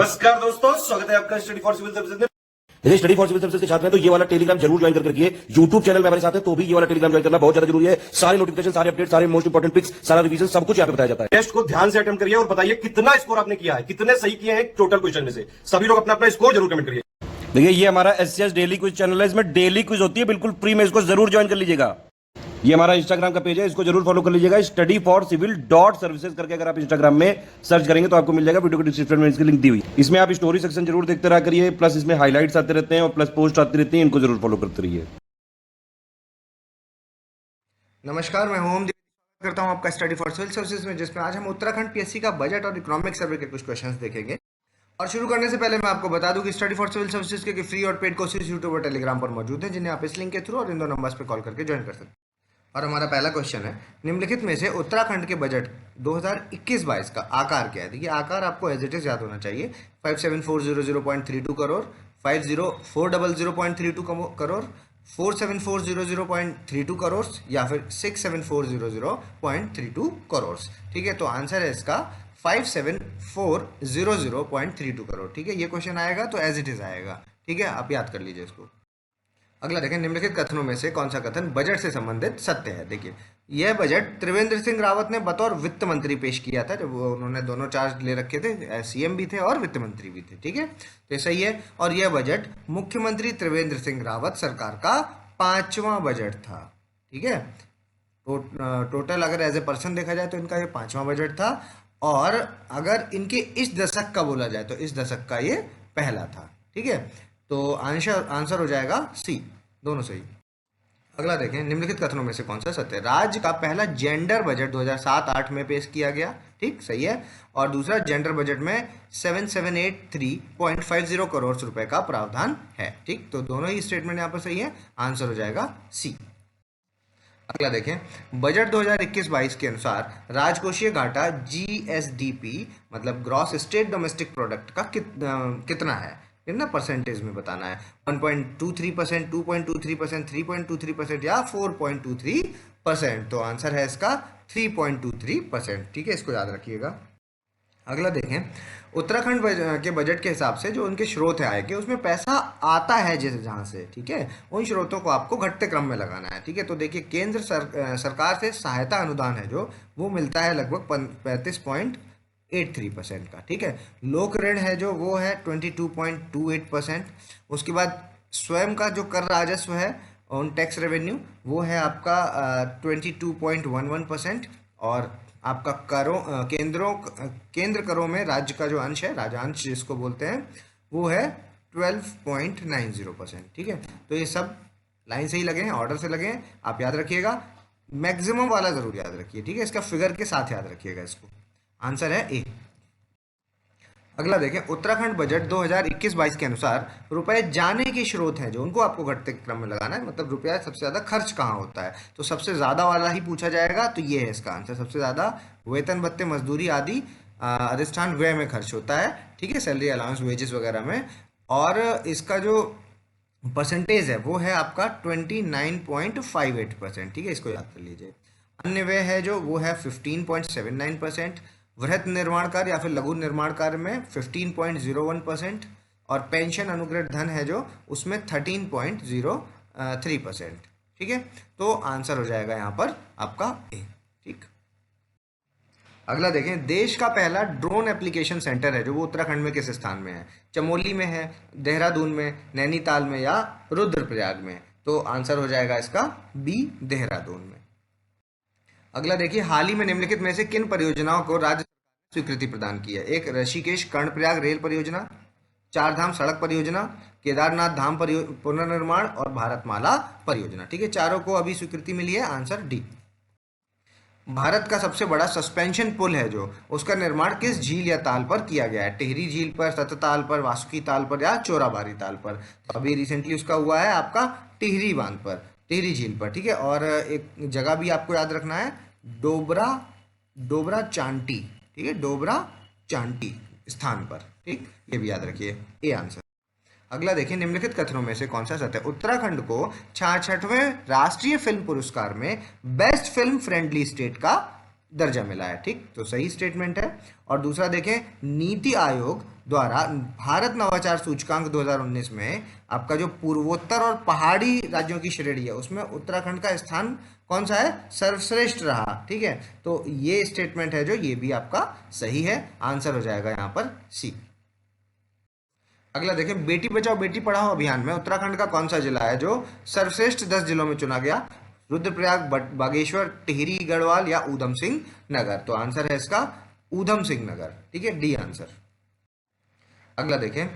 नमस्कार दोस्तों, स्वागत है आपका स्टडी फॉर सिविल सर्विसेज में। जैसे स्टडी फॉर सिविल सर्विसेज के छात्र हैं तो ये वाला टेलीग्राम जरूर ज्वाइन करके रखिए। यूट्यूब चैनल में हमारे साथ है तो भी ये वाला टेलीग्राम ज्वाइन करना बहुत ज्यादा जरूरी है। सारे नोटिफिकेशन, सारे अपडेट, सारे मोस्ट इंपोर्टेंट पिक्स, सारा रिवीजन सब कुछ यहाँ पे बताया जाता है। टेस्ट को ध्यान से अटेम्प्ट करिए और बताइए कितना स्कोर आपने किया है, कितने सही किए हैं टोटल क्वेश्चन में से। सभी लोग अपना अपना स्कोर जरूर कमेंट करिए। देखिए ये हमारा एससीएस डेली क्विज चैनल है, इसमें डेली क्विज होती है बिल्कुल फ्री में, इसको जरूर ज्वाइन कर लीजिएगा। ये हमारा इंस्टाग्राम का पेज है, इसको जरूर फॉलो कर लीजिएगा। Study for civil dot services करके अगर आप इंस्टाग्राम में सर्च करेंगे तो आपको मिल जाएगा। वीडियो को डिस्क्रिप्शन में इसकी लिंक दी हुई। इसमें आप स्टोरी सेक्शन जरूर देखते रहा करिए, प्लस इसमें हाईलाइट्स आते रहते हैं और प्लस पोस्ट आती रहती है, इनको जरूर फॉलो करते रहिए। नमस्कार, मैं होम करता हूं आपका स्टडी फॉर सिविल सर्विसेज में, जिसमें आज हम उत्तराखंड पीएससी का बजट और इकोनॉमिक सर्वे के कुछ क्वेश्चंस देखेंगे। और शुरू करने से पहले मैं आपको बता दूं कि स्टडी फॉर सिविल सर्विसेज के फ्री और पेड कोर्सेज यूट्यूब और टेलीग्राम पर मौजूद हैं, जिन्हें आप इस लिंक के थ्रू और इन दो नंबर्स पर कॉल करके ज्वाइन कर सकते हैं। और हमारा पहला क्वेश्चन है, निम्नलिखित में से उत्तराखंड के बजट 2021-22 का आकार क्या है। देखिए आकार आपको एज इट इज याद होना चाहिए। 57400.32 करोड़, 50400.32 करोड़, 47400.32 करोड़ या फिर 67400.32 करोड़। ठीक है, तो आंसर है इसका 57400.32 करोड़। ठीक है, ये क्वेश्चन आएगा तो एज इट इज आएगा। ठीक है, आप याद कर लीजिए इसको। अगला देखें, निम्नलिखित कथनों में से कौन सा कथन बजट से संबंधित सत्य है। देखिए यह बजट त्रिवेंद्र सिंह रावत ने बतौर वित्त मंत्री पेश किया था, जब उन्होंने दोनों चार्ज ले रखे थे, सीएम भी थे और वित्त मंत्री भी थे। ठीक है, तो सही है। और यह बजट मुख्यमंत्री त्रिवेंद्र सिंह रावत सरकार का 5वां बजट था। ठीक है, टोटल अगर एज ए पर्सन देखा जाए तो इनका ये 5वां बजट था। और अगर इनके इस दशक का बोला जाए तो इस दशक का ये पहला था। ठीक है, तो आंसर हो जाएगा सी, दोनों सही। अगला देखें, निम्नलिखित कथनों में से कौन सा सत्य है। राज्य का पहला जेंडर बजट 2007-8 में पेश किया गया। ठीक, सही है। और दूसरा, जेंडर बजट में 7783.50 करोड़ रुपए का प्रावधान है। ठीक, तो दोनों ही स्टेटमेंट यहाँ पर सही है, आंसर हो जाएगा सी। अगला देखें, बजट 2021-22 के अनुसार राजकोषीय घाटा जीएसडीपी मतलब ग्रॉस स्टेट डोमेस्टिक प्रोडक्ट का कितना है, कितना परसेंटेज में बताना है। 1.23%, 2.23%, 3.23% या 4.23%। तो आंसर है इसका 3.23%। ठीक है, इसको याद रखिएगा। अगला देखें, उत्तराखंड के बजट के हिसाब से जो उनके स्रोत है आय के, उसमें पैसा आता है जैसे जहाँ से, ठीक है, उन स्रोतों को आपको घटते क्रम में लगाना है। ठीक है, तो देखिए केंद्र सरकार से सहायता अनुदान है जो वो मिलता है लगभग 35.83% का। ठीक है, लोक ऋण है जो वो है 22.28%। उसके बाद स्वयं का जो कर राजस्व है ऑन टैक्स रेवेन्यू वो है आपका 22.11%। और आपका केंद्र करों में राज्य का जो अंश है, राजांश जिसको बोलते हैं, वो है 12.90%। ठीक है, तो ये सब लाइन से ही लगे हैं, ऑर्डर से लगे हैं, आप याद रखिएगा। मैक्सिमम वाला जरूर याद रखिए। ठीक है, इसका फिगर के साथ याद रखिएगा इसको। आंसर है ए। अगला देखें, उत्तराखंड बजट 2021-22 के अनुसार रुपए जाने के स्रोत हैं जो उनको आपको घटते क्रम में लगाना है, मतलब रुपया सबसे ज्यादा खर्च कहाँ होता है, तो सबसे ज्यादा वाला ही पूछा जाएगा। तो ये है इसका आंसर, सबसे ज्यादा वेतन भत्ते मजदूरी आदि अधिष्ठान व्यय में खर्च होता है। ठीक है, सैलरी अलाउंस वेजेस वगैरह में। और इसका जो परसेंटेज है वो है आपका 29.58%। ठीक है, इसको याद कर लीजिए। अन्य व्यय है जो वो है 15.79%। वृहत निर्माण कार्य या फिर लघु निर्माण कार्य में 15.01%। और पेंशन अनुग्रह धन है जो उसमें 13.03%। ठीक है, तो आंसर हो जाएगा यहाँ पर आपका ए। ठीक, अगला देखें, देश का पहला ड्रोन एप्लीकेशन सेंटर है जो वो उत्तराखंड में किस स्थान में है। चमोली में है, देहरादून में, नैनीताल में या रुद्रप्रयाग में। तो आंसर हो जाएगा इसका बी, देहरादून में। अगला देखिए, हाल ही में निम्नलिखित में से किन परियोजनाओं को राज्य सरकार ने स्वीकृति प्रदान की है। एक, ऋषिकेश कर्णप्रयाग रेल परियोजना, चारधाम सड़क परियोजना, केदारनाथ धाम पुनर्निर्माण और भारतमाला परियोजना। ठीक है, चारों को अभी स्वीकृति मिली है, आंसर डी। भारत का सबसे बड़ा सस्पेंशन पुल है जो उसका निर्माण किस झील या ताल पर किया गया है। टिहरी झील पर, सतताल पर, वासुकी ताल पर या चोराबारी ताल पर। तो अभी रिसेंटली उसका हुआ है आपका टिहरी बांध पर, टिहरी झील पर। ठीक है, और एक जगह भी आपको याद रखना है, डोबरा चांटी। ठीक है, डोबरा चांटी स्थान पर। ठीक, ये भी याद रखिए, ए आंसर। अगला देखिए, निम्नलिखित कथनों में से कौन सा सत्य है। उत्तराखंड को 66वें राष्ट्रीय फिल्म पुरस्कार में बेस्ट फिल्म फ्रेंडली स्टेट का दर्जा मिला है। ठीक, तो सही स्टेटमेंट है। और दूसरा देखें, नीति आयोग द्वारा भारत नवाचार सूचकांक 2019 में आपका जो पूर्वोत्तर और पहाड़ी राज्यों की श्रेणी है उसमें उत्तराखंड का स्थान कौन सा है, सर्वश्रेष्ठ रहा। ठीक है, तो ये स्टेटमेंट है जो ये भी आपका सही है, आंसर हो जाएगा यहाँ पर सी। अगला देखें, बेटी बचाओ बेटी पढ़ाओ अभियान में उत्तराखंड का कौन सा जिला है जो सर्वश्रेष्ठ 10 जिलों में चुना गया, रुद्रप्रयाग, बागेश्वर, टिहरी गढ़वाल या ऊधम सिंह नगर। तो आंसर है इसका ऊधम सिंह नगर। ठीक है, डी आंसर। अगला देखें,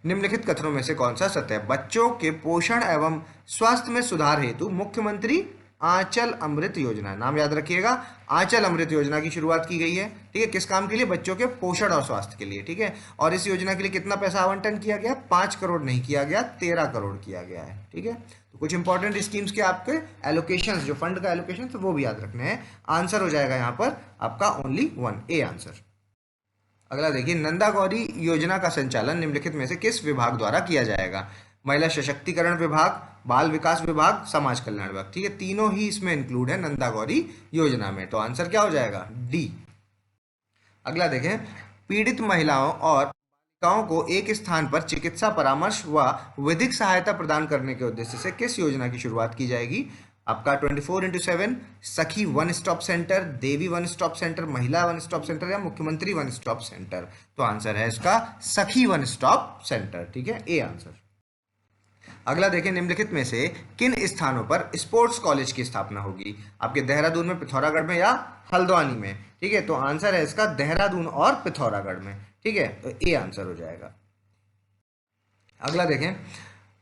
निम्नलिखित कथनों में से कौन सा सत्य है। बच्चों के पोषण एवं स्वास्थ्य में सुधार हेतु मुख्यमंत्री आंचल अमृत योजना, नाम याद रखिएगा, आंचल अमृत योजना की शुरुआत की गई है। ठीक है, किस काम के लिए, बच्चों के पोषण और स्वास्थ्य के लिए। ठीक है, और इस योजना के लिए कितना पैसा आवंटन किया गया, 5 करोड़ नहीं किया गया, 13 करोड़ किया गया है। ठीक है, तो कुछ इंपॉर्टेंट स्कीम्स के आपके एलोकेशन, जो फंड का एलोकेशन वो भी याद रखने हैं। आंसर हो जाएगा यहाँ पर आपका ओनली 1, ए आंसर। अगला देखिए, नंदा गौरी योजना का संचालन निम्नलिखित में से किस विभाग द्वारा किया जाएगा। महिला सशक्तिकरण विभाग, बाल विकास विभाग, समाज कल्याण विभाग। ठीक है, तीनों ही इसमें इंक्लूड है नंदा गौरी योजना में। तो आंसर क्या हो जाएगा, डी। अगला देखें, पीड़ित महिलाओं और बालिकाओं को एक स्थान पर चिकित्सा परामर्श व विधिक सहायता प्रदान करने के उद्देश्य से किस योजना की शुरुआत की जाएगी। आपका 24/7 सखी वन स्टॉप सेंटर, देवी वन स्टॉप सेंटर, महिला वन स्टॉप सेंटर या मुख्यमंत्री वन स्टॉप सेंटर। तो आंसर है इसका सखी वन स्टॉप सेंटर। ठीक है, ए आंसर। अगला देखें, निम्नलिखित में से किन स्थानों पर स्पोर्ट्स कॉलेज की स्थापना होगी। आपके देहरादून में, पिथौरागढ़ में या हल्द्वानी में। ठीक है, तो आंसर है इसका देहरादून और पिथौरागढ़ में। ठीक है, तो ए आंसर हो जाएगा। अगला देखें,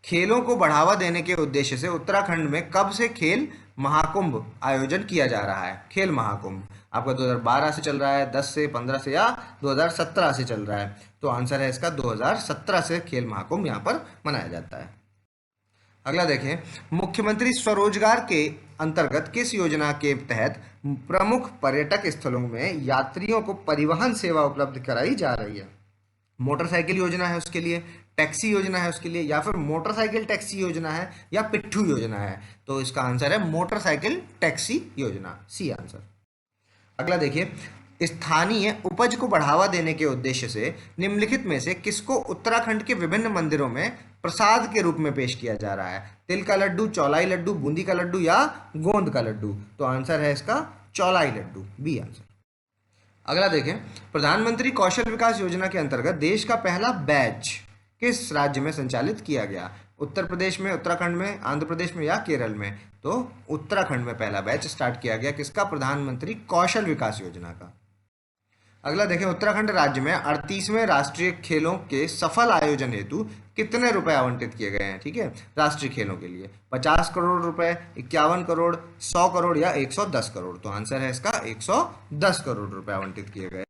खेलों को बढ़ावा देने के उद्देश्य से उत्तराखंड में कब से खेल महाकुंभ आयोजन किया जा रहा है। खेल महाकुंभ आपका 2012 से चल रहा है, 10 से, 15 से या 2017 से चल रहा है। तो आंसर है इसका 2017 से खेल महाकुंभ यहाँ पर मनाया जाता है। अगला देखें, मुख्यमंत्री स्वरोजगार के अंतर्गत किस योजना के तहत प्रमुख पर्यटक स्थलों में यात्रियों को परिवहन सेवा उपलब्ध कराई जा रही है। मोटरसाइकिल योजना है उसके लिए, टैक्सी योजना है उसके लिए, या फिर मोटरसाइकिल टैक्सी योजना है, या पिट्ठू योजना है। तो इसका आंसर है मोटरसाइकिल टैक्सी योजना, सी आंसर। अगला देखिए, स्थानीय उपज को बढ़ावा देने के उद्देश्य से निम्नलिखित में से किसको उत्तराखंड के विभिन्न मंदिरों में प्रसाद के रूप में पेश किया जा रहा है। तिल का लड्डू, चौलाई लड्डू, बूंदी का लड्डू या गोंद का लड्डू। तो आंसर है इसका चौलाई लड्डू, बी आंसर। अगला देखें, प्रधानमंत्री कौशल विकास योजना के अंतर्गत देश का पहला बैच किस राज्य में संचालित किया गया। उत्तर प्रदेश में, उत्तराखंड में, आंध्र प्रदेश में या केरल में। तो उत्तराखंड में पहला बैच स्टार्ट किया गया किसका, प्रधानमंत्री कौशल विकास योजना का। अगला देखें, उत्तराखंड राज्य में 38वें राष्ट्रीय खेलों के सफल आयोजन हेतु कितने रुपए आवंटित किए गए हैं। ठीक है, राष्ट्रीय खेलों के लिए 50 करोड़ रुपए, 51 करोड़, 100 करोड़ या 110 करोड़। तो आंसर है इसका 110 करोड़ रुपए आवंटित किए गए।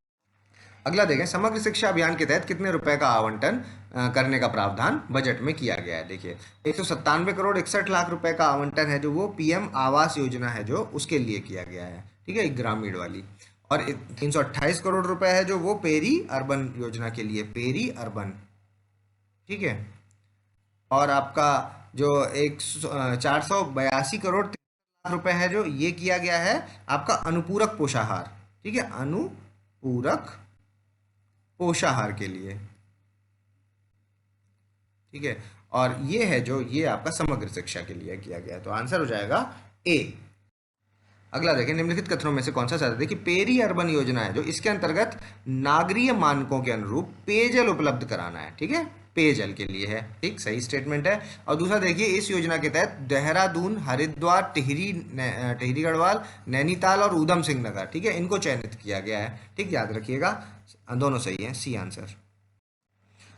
अगला देखें, समग्र शिक्षा अभियान के तहत कितने रुपए का आवंटन करने का प्रावधान बजट में किया गया है। देखिए, 197 करोड़ 61 लाख रुपए का आवंटन है जो वो पीएम आवास योजना है जो उसके लिए किया गया है। ठीक है, ग्रामीण वाली। और 328 करोड़ रुपए है जो वो पेरी अर्बन योजना के लिए, पेरी अर्बन। ठीक है, और आपका जो 482 करोड़ 13 लाख रुपए है जो ये किया गया है आपका अनुपूरक पोषाहार। ठीक है, अनुपूरक पोषाहार के लिए। ठीक है, और ये है जो ये आपका समग्र शिक्षा के लिए किया गया है। तो आंसर हो जाएगा ए। अगला देखें, निम्नलिखित कथनों में से कौन सा सही है। देखिए, पेरी अर्बन योजना है जो इसके अंतर्गत नागरीय मानकों के अनुरूप पेयजल उपलब्ध कराना है। ठीक है, पेयजल के लिए है। ठीक, सही स्टेटमेंट है। और दूसरा देखिए, इस योजना के तहत देहरादून, हरिद्वार, टिहरी गढ़वाल, नैनीताल और ऊधम सिंह नगर, ठीक है, इनको चयनित किया गया है। ठीक, याद रखिएगा, दोनों सही है, सी आंसर।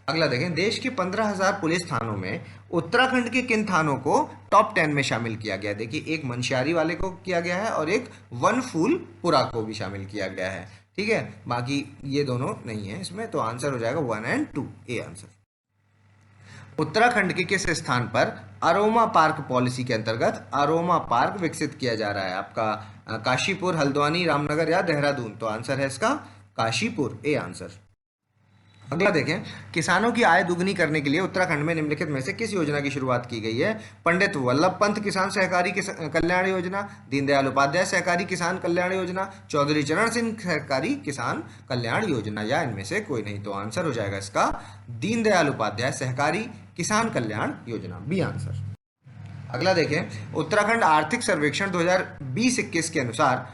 अगला देखें, देश के 15,000 पुलिस थानों में उत्तराखंड के किन थानों को टॉप 10 में शामिल किया गया। देखिए, एक मनशियारी वाले को किया गया है और एक वनफूलपुरा को भी शामिल किया गया है। ठीक है, बाकी ये दोनों नहीं है इसमें। तो आंसर हो जाएगा 1 और 2, ए आंसर। उत्तराखंड के किस स्थान पर अरोमा पार्क पॉलिसी के अंतर्गत अरोमा पार्क विकसित किया जा रहा है। आपका काशीपुर, हल्द्वानी, रामनगर या देहरादून। तो आंसर है इसका काशीपुर, ए आंसर। अगला देखें, किसानों की आय दुगनी करने के लिए उत्तराखंड में निम्नलिखित में से किस योजना की शुरुआत की गई है? पंडित वल्लभ पंत किसान सहकारी कल्याण योजना, दीनदयाल उपाध्याय सहकारी किसान कल्याण योजना, चौधरी चरण सिंह सहकारी किसान कल्याण योजना, या इनमें से कोई नहीं। तो आंसर हो जाएगा इसका दीनदयाल उपाध्याय सहकारी किसान कल्याण योजना, बी आंसर। अगला देखें, उत्तराखंड आर्थिक सर्वेक्षण 2020-21 के अनुसार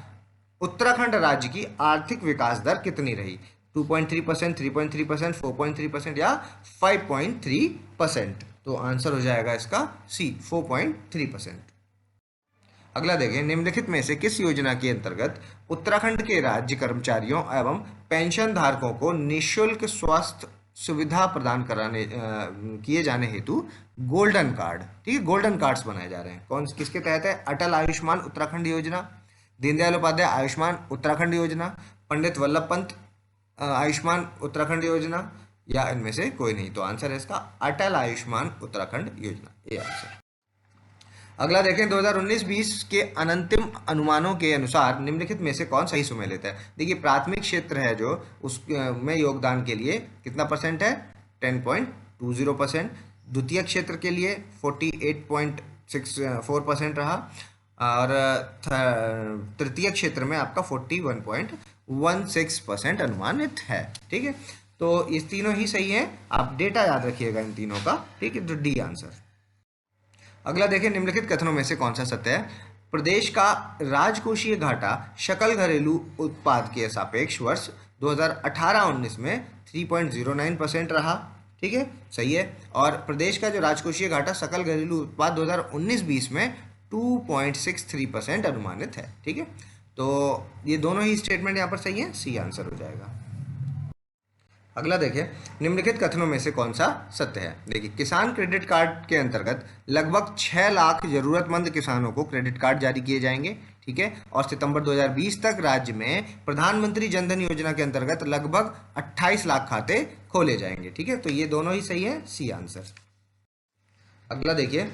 उत्तराखंड राज्य की आर्थिक विकास दर कितनी रही? 2.3%, 3.3%, 4.3% या 5.3%? तो आंसर हो जाएगा इसका सी, 4.3%। अगला देखें, निम्नलिखित में से किस योजना के अंतर्गत उत्तराखंड के राज्य कर्मचारियों एवं पेंशन धारकों को निःशुल्क स्वास्थ्य सुविधा प्रदान कराने किए जाने हेतु गोल्डन कार्ड, ठीक है, गोल्डन कार्ड्स बनाए जा रहे हैं? कौन किसके तहत है? अटल आयुष्मान उत्तराखंड योजना, दीनदयाल उपाध्याय आयुष्मान उत्तराखंड योजना, पंडित वल्लभ पंत आयुष्मान उत्तराखंड योजना, या इनमें से कोई नहीं। तो आंसर है इसका अटल आयुष्मान उत्तराखंड योजना, ये आंसर। अगला देखें, 2019-20 के अनंतिम अनुमानों के अनुसार निम्नलिखित में से कौन सही सुमेलित है? देखिए, प्राथमिक क्षेत्र है जो उस में योगदान के लिए कितना परसेंट है? 10.20%। द्वितीय क्षेत्र के लिए 48.64% रहा, और तृतीय क्षेत्र में आपका 41.16% अनुमानित है, ठीक है। तो ये तीनों ही सही है, आप डेटा याद रखिएगा इन तीनों का, ठीक है। तो डी आंसर। अगला देखें, निम्नलिखित कथनों में से कौन सा सत्य है? प्रदेश का राजकोषीय घाटा सकल घरेलू उत्पाद के सापेक्ष वर्ष 2018-19 में 3.09% रहा, ठीक है, सही है। और प्रदेश का जो राजकोषीय घाटा सकल घरेलू उत्पाद 2019-20 में 2.63% अनुमानित है, ठीक है। तो ये दोनों ही स्टेटमेंट यहाँ पर सही है, सी आंसर हो जाएगा। अगला देखें, निम्नलिखित कथनों में से कौन सा सत्य है? देखिए, किसान क्रेडिट कार्ड के अंतर्गत लगभग 6 लाख जरूरतमंद किसानों को क्रेडिट कार्ड जारी किए जाएंगे, ठीक है। और सितंबर 2020 तक राज्य में प्रधानमंत्री जनधन योजना के अंतर्गत लगभग 28 लाख खाते खोले जाएंगे, ठीक है। तो ये दोनों ही सही है, सी आंसर। अगला देखिए,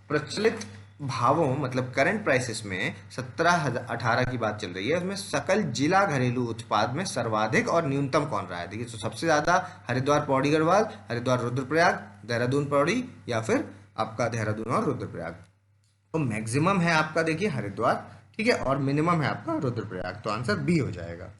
प्रचलित भावों मतलब करंट प्राइसेस में 17,18 की बात चल रही है, उसमें सकल जिला घरेलू उत्पाद में सर्वाधिक और न्यूनतम कौन रहा है? देखिए, तो सबसे ज्यादा हरिद्वार पौड़ी गढ़वाल, हरिद्वार रुद्रप्रयाग, देहरादून पौड़ी, या फिर आपका देहरादून और रुद्रप्रयाग। तो मैक्सिमम है आपका देखिए हरिद्वार, ठीक है, और मिनिमम है आपका रुद्रप्रयाग। तो आंसर बी हो जाएगा।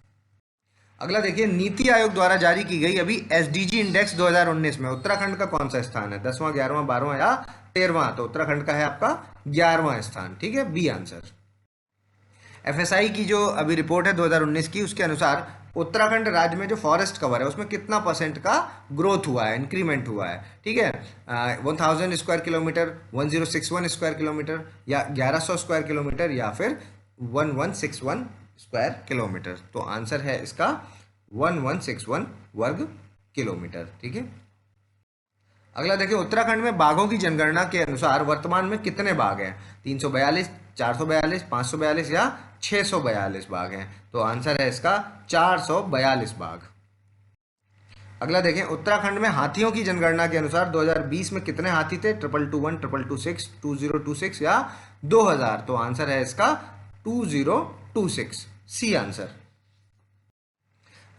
अगला देखिए, नीति आयोग द्वारा जारी की गई अभी एसडीजी इंडेक्स 2019 में उत्तराखंड का कौन सा स्थान है? 10वां, 11वां, 12वां या 13वां? तो उत्तराखंड का है आपका 11वां स्थान, ठीक है, बी आंसर। एफएसआई की जो अभी रिपोर्ट है 2019 की, उसके अनुसार उत्तराखंड राज्य में जो फॉरेस्ट कवर है उसमें कितना % का ग्रोथ हुआ है, इंक्रीमेंट हुआ है, ठीक है। 1000 स्क्वायर किलोमीटर, 1061 स्क्वायर किलोमीटर, या 1100 स्क्वायर किलोमीटर, या फिर 1161 स्क्वायर किलोमीटर? तो आंसर है इसका 1161 वर्ग किलोमीटर, ठीक है। अगला देखिए, उत्तराखंड में बाघों की जनगणना के अनुसार वर्तमान में कितने बाघ हैं? 342, 442, 542 या 642 बाघ हैं? तो आंसर है इसका 442 बाघ। अगला देखें, उत्तराखंड में हाथियों की जनगणना के अनुसार 2020 में कितने हाथी थे? 2221, 2226, 2026 या 2000? तो आंसर है इसका 2026, सी आंसर।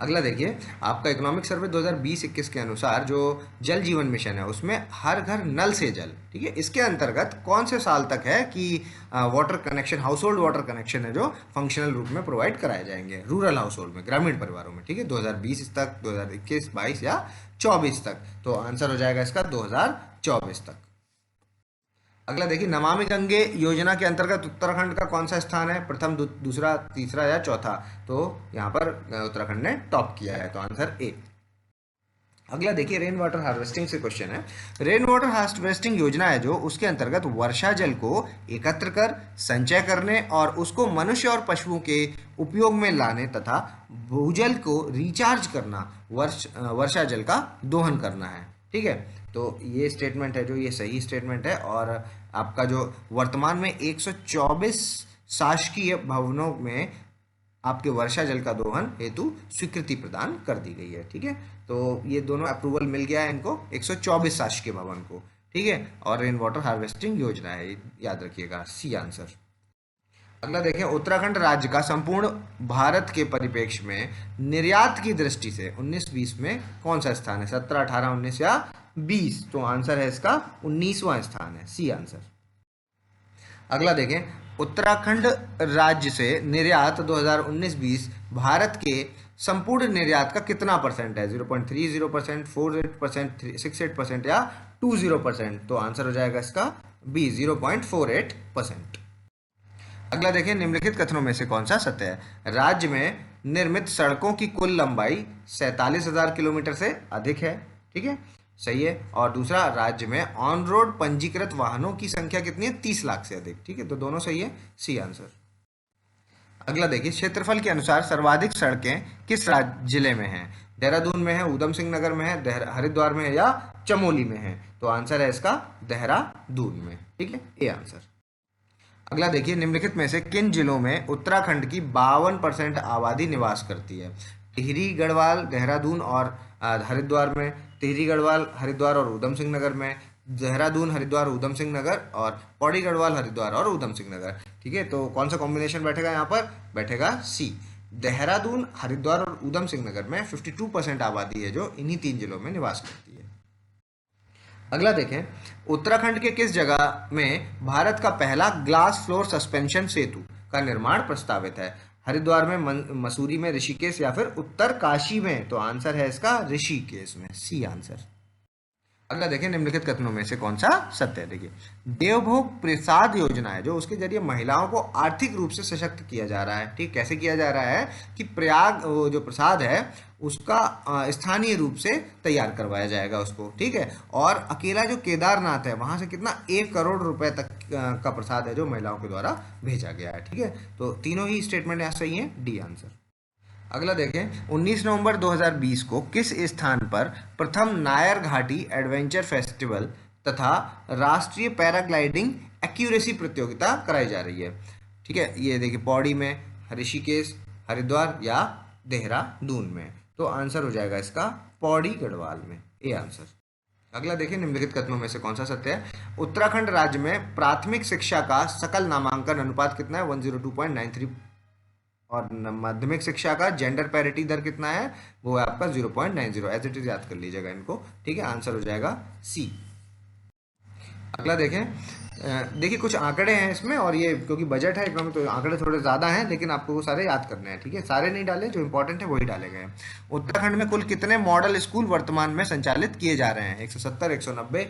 अगला देखिए, आपका इकोनॉमिक सर्वे 2020-21 के अनुसार जो जल जीवन मिशन है उसमें हर घर नल से जल, ठीक है, इसके अंतर्गत कौन से साल तक है कि water connection, house hold water connection है जो फंक्शनल रूप में प्रोवाइड कराए जाएंगे रूरल हाउस होल्ड में, ग्रामीण परिवारों में, ठीक है, 2020 तक, 2021, 22 या 24 तक? तो आंसर हो जाएगा इसका 2024 तक। अगला देखिए, नमामि गंगे योजना के अंतर्गत उत्तराखंड का कौन सा स्थान है? प्रथम, दूसरा, तीसरा या चौथा? तो यहाँ पर उत्तराखंड ने टॉप किया है, तो आंसर ए। अगला देखिए, रेन वाटर हार्वेस्टिंग से क्वेश्चन है। रेन वाटर हार्वेस्टिंग योजना है जो, उसके अंतर्गत वर्षा जल को एकत्र कर, संचय करने और उसको मनुष्य और पशुओं के उपयोग में लाने तथा भूजल को रिचार्ज करना, वर्षा जल का दोहन करना है, ठीक है। तो ये स्टेटमेंट है जो, ये सही स्टेटमेंट है। और आपका जो वर्तमान में 124 शासकीय भवनों में आपके वर्षा जल का दोहन हेतु स्वीकृति प्रदान कर दी गई है, ठीक है। तो ये दोनों अप्रूवल मिल गया है इनको, 124 शासकीय भवन को, ठीक है। और रेन वाटर हार्वेस्टिंग योजना है, याद रखिएगा, सी आंसर। अगला देखें, उत्तराखंड राज्य का संपूर्ण भारत के परिप्रेक्ष्य में निर्यात की दृष्टि से 19-20 में कौन सा स्थान है? 17, 18, 19 या 20? तो आंसर है इसका 19वां स्थान है, सी आंसर। अगला देखें, उत्तराखंड राज्य से निर्यात 2019-20 भारत के संपूर्ण निर्यात का कितना परसेंट है? 0.30%, 48%, 68% या 20%? तो आंसर हो जाएगा इसका बी, 0.48%। अगला देखें, निम्नलिखित कथनों में से कौन सा सत्य है? राज्य में निर्मित सड़कों की कुल लंबाई 47,000 किलोमीटर से अधिक है, ठीक है, सही है। और दूसरा, राज्य में ऑन रोड पंजीकृत वाहनों की संख्या कितनी है? 30 लाख से अधिक, ठीक है, तो दोनों सही है, सी आंसर। अगला देखिए, क्षेत्रफल के अनुसार सर्वाधिक सड़कें किस जिले में हैं? देहरादून में है, ऊधम सिंह नगर में है, हरिद्वार में है या चमोली में है? तो आंसर है इसका देहरादून में, ठीक है, ए आंसर। अगला देखिए, निम्नलिखित में से किन जिलों में उत्तराखंड की 52% आबादी निवास करती है? टिहरी, गढ़वाल, देहरादून और हरिद्वार में, टिहरी, गढ़वाल, हरिद्वार और ऊधम सिंह नगर में, देहरादून, हरिद्वार, ऊधम सिंह नगर और पौड़ी, गढ़वाल, हरिद्वार और ऊधम सिंह नगर, ठीक है। तो कौन सा कॉम्बिनेशन बैठेगा यहाँ पर? बैठेगा सी, देहरादून, हरिद्वार और ऊधम सिंह नगर में 52% आबादी है जो इन्हीं 3 जिलों में निवास करती है। अगला देखें, उत्तराखंड के किस जगह में भारत का पहला ग्लास फ्लोर सस्पेंशन सेतु का निर्माण प्रस्तावित है? हरिद्वार में, मसूरी में, ऋषिकेश या फिर उत्तरकाशी में? तो आंसर है इसका ऋषिकेश में, सी आंसर। अगला देखें, निम्नलिखित कथनों में से कौन सा सत्य है? देखिए, देवभोग प्रसाद योजना है जो उसके जरिए महिलाओं को आर्थिक रूप से सशक्त किया जा रहा है, ठीक। कैसे किया जा रहा है कि प्रयाग वो जो प्रसाद है उसका स्थानीय रूप से तैयार करवाया जाएगा उसको, ठीक है। और अकेला जो केदारनाथ है वहां से कितना 1 करोड़ रुपए तक का प्रसाद है जो महिलाओं के द्वारा भेजा गया है, ठीक है। तो तीनों ही स्टेटमेंट यहाँ सही है, डी आंसर। अगला देखें, 19 नवंबर 2020 को किस स्थान पर प्रथम नायर घाटी एडवेंचर फेस्टिवल तथा राष्ट्रीय पैराग्लाइडिंग एक्यूरेसी प्रतियोगिता कराई जा रही है? ठीक है, ये देखिए, पौड़ी में, ऋषिकेश, हरिद्वार या देहरादून में? तो आंसर हो जाएगा इसका पौड़ी, गढ़वाल में, ए आंसर। अगला देखिए, निम्नलिखित कथनों में से कौन सा सत्य है? उत्तराखंड राज्य में प्राथमिक शिक्षा का सकल नामांकन अनुपात कितना है? 102.93। और माध्यमिक शिक्षा का जेंडर पैरिटी दर कितना है? वो है आपका 0.90। एज इट इज याद कर लीजिएगा इनको, ठीक है, आंसर हो जाएगा सी। अगला देखें, देखिए कुछ आंकड़े हैं इसमें, और ये क्योंकि बजट है इकोनॉमिक तो आंकड़े थोड़े ज़्यादा हैं, लेकिन आपको वो सारे याद करने हैं, ठीक है, सारे नहीं डाले, जो इंपॉर्टेंट है वही डाले गए हैं। उत्तराखंड में कुल कितने मॉडल स्कूल वर्तमान में संचालित किए जा रहे हैं? 170, 190,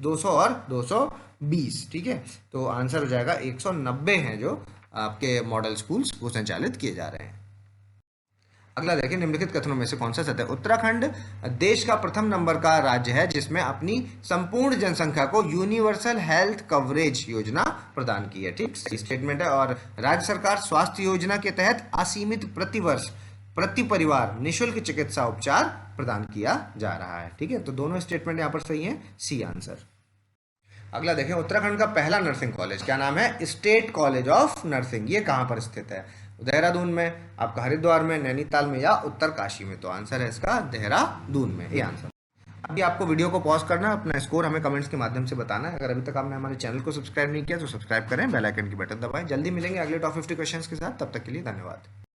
200 और 220, ठीक है। तो आंसर हो जाएगा 190 हैं जो आपके मॉडल स्कूल्स वो संचालित किए जा रहे हैं। अगला देखिए, निम्नलिखित कथनों में से कौन सा सत्य है? उत्तराखंड देश का प्रथम नंबर का राज्य है जिसमें अपनी संपूर्ण जनसंख्या को यूनिवर्सल हेल्थ कवरेज योजना प्रदान की है, ठीक, सही स्टेटमेंट है। और राज्य सरकार स्वास्थ्य योजना के तहत असीमित प्रतिवर्ष प्रति परिवार निःशुल्क चिकित्सा उपचार प्रदान किया जा रहा है, ठीक है। तो दोनों स्टेटमेंट यहाँ पर सही है, सी आंसर। अगला देखें, उत्तराखंड का पहला नर्सिंग कॉलेज क्या नाम है? State college of nursing. ये कहाँ पर स्थित है? देहरादून में, आपका हरिद्वार में, नैनीताल में या उत्तरकाशी में? तो आंसर है इसका देहरादून में, ये आंसर। अभी आपको वीडियो को पॉज करना, अपना स्कोर हमें कमेंट्स के माध्यम से बताना है। अगर अभी तक आपने हमारे चैनल को सब्सक्राइब नहीं किया तो सब्सक्राइब करें, बेल आइकन की बटन दबाएं। जल्दी मिलेंगे अगले टॉप 50 क्वेश्चंस के साथ, तब तक के लिए धन्यवाद।